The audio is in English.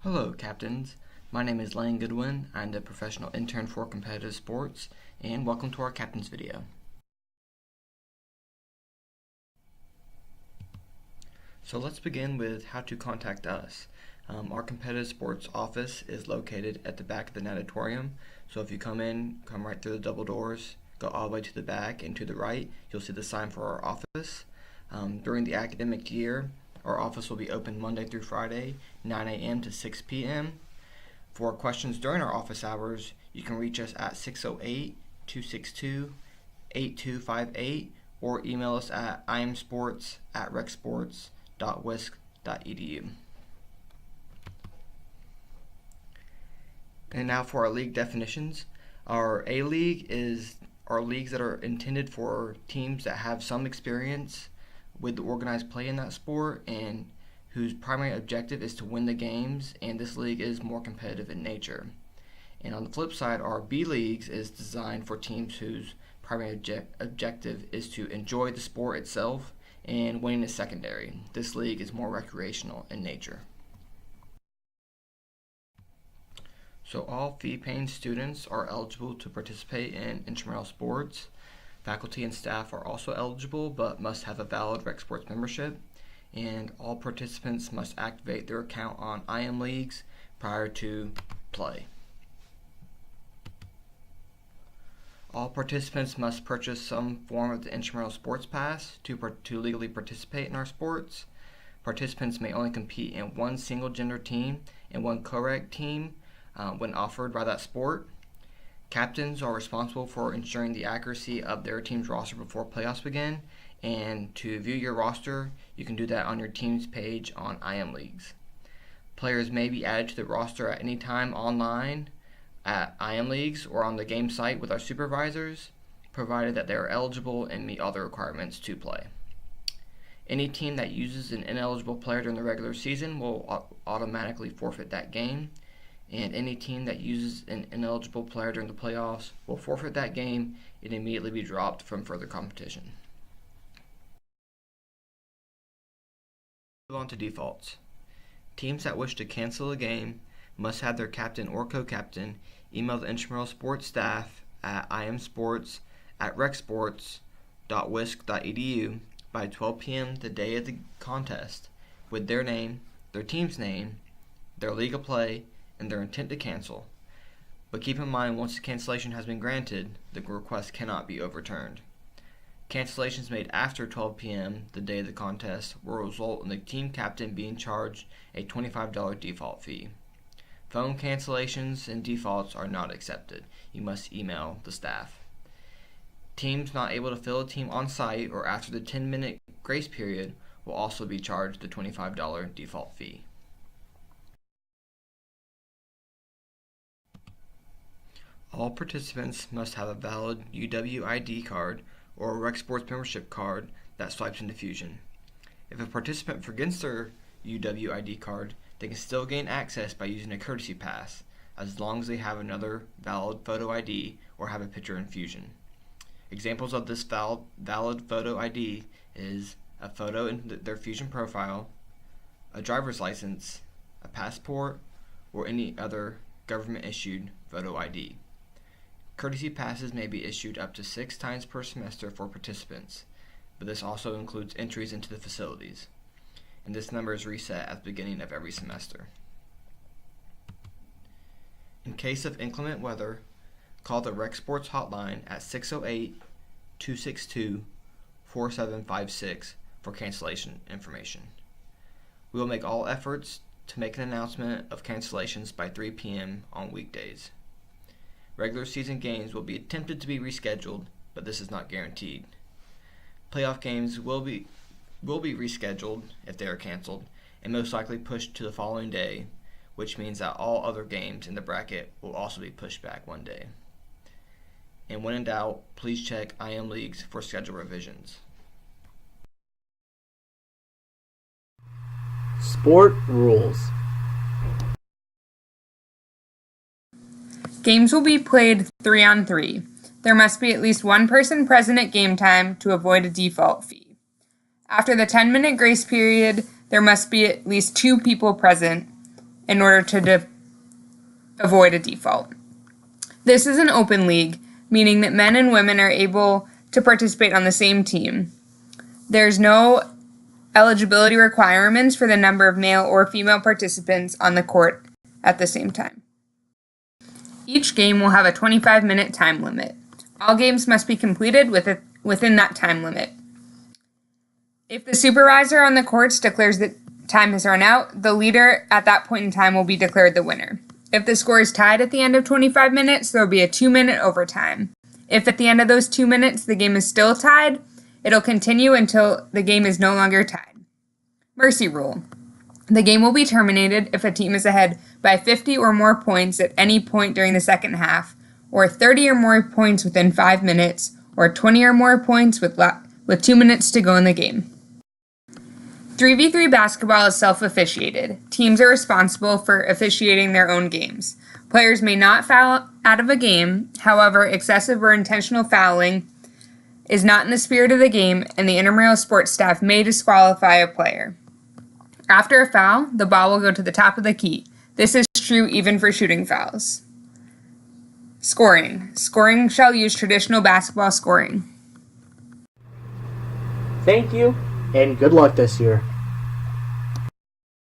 Hello, captains. My name is Lane Goodwin. I'm the professional intern for competitive sports, and welcome to our captains video. So let's begin with how to contact us. Our competitive sports office is located at the back of the natatorium. So if you come right through the double doors, go all the way to the back and to the right, you'll see the sign for our office. During the academic year, our office will be open Monday through Friday, 9 a.m. to 6 p.m. For questions during our office hours, you can reach us at 608-262-8258 or email us at imsports@recsports.wisc.edu. And now for our league definitions. Our A-League are leagues that are intended for teams that have some experience with the organized play in that sport and whose primary objective is to win the games, and this league is more competitive in nature. And on the flip side, our B leagues is designed for teams whose primary objective is to enjoy the sport itself, and winning is secondary. This league is more recreational in nature. So all fee-paying students are eligible to participate in intramural sports. Faculty and staff are also eligible but must have a valid Rec Sports membership, and all participants must activate their account on IM Leagues prior to play. All participants must purchase some form of the intramural sports pass to legally participate in our sports. Participants may only compete in one single gender team and one co-rec team when offered by that sport. Captains are responsible for ensuring the accuracy of their team's roster before playoffs begin, and to view your roster, you can do that on your team's page on IM Leagues. Players may be added to the roster at any time online at IM Leagues or on the game site with our supervisors, provided that they are eligible and meet all the requirements to play. Any team that uses an ineligible player during the regular season will automatically forfeit that game, and any team that uses an ineligible player during the playoffs will forfeit that game and immediately be dropped from further competition. Move on to defaults. Teams that wish to cancel a game must have their captain or co-captain email the intramural sports staff at imsports@recsports.wisc.edu by 12 p.m. the day of the contest with their name, their team's name, their league of play, and their intent to cancel. But keep in mind, once the cancellation has been granted, the request cannot be overturned. Cancellations made after 12 p.m. the day of the contest will result in the team captain being charged a $25 default fee. Phone cancellations and defaults are not accepted. You must email the staff. Teams not able to fill a team on site or after the 10-minute grace period will also be charged the $25 default fee. All participants must have a valid UW ID card or a Rec Sports membership card that swipes into Fusion. If a participant forgets their UW ID card, they can still gain access by using a courtesy pass, as long as they have another valid photo ID or have a picture in Fusion. Examples of this valid photo ID is a photo in their Fusion profile, a driver's license, a passport, or any other government-issued photo ID. Courtesy passes may be issued up to 6 times per semester for participants, but this also includes entries into the facilities, and this number is reset at the beginning of every semester. In case of inclement weather, call the Rec Sports hotline at 608-262-4756 for cancellation information. We will make all efforts to make an announcement of cancellations by 3 p.m. on weekdays. Regular season games will be attempted to be rescheduled, but this is not guaranteed. Playoff games will be rescheduled if they are canceled, and most likely pushed to the following day, which means that all other games in the bracket will also be pushed back one day. And when in doubt, please check IM Leagues for schedule revisions. Sport rules. Games will be played 3-on-3. There must be at least one person present at game time to avoid a default fee. After the 10-minute grace period, there must be at least 2 people present, in order to avoid a default. This is an open league, meaning that men and women are able to participate on the same team. There's no eligibility requirements for the number of male or female participants on the court at the same time. Each game will have a 25-minute time limit. All games must be completed within that time limit. If the supervisor on the courts declares that time has run out, the leader at that point in time will be declared the winner. If the score is tied at the end of 25 minutes, there will be a 2-minute overtime. If at the end of those 2 minutes the game is still tied, it'll continue until the game is no longer tied. Mercy rule. The game will be terminated if a team is ahead by 50 or more points at any point during the second half, or 30 or more points within 5 minutes, or 20 or more points with 2 minutes to go in the game. 3v3 basketball is self-officiated. Teams are responsible for officiating their own games. Players may not foul out of a game, however, excessive or intentional fouling is not in the spirit of the game, and the intramural sports staff may disqualify a player. After a foul, the ball will go to the top of the key. This is true even for shooting fouls. Scoring. Scoring shall use traditional basketball scoring. Thank you, and good luck this year.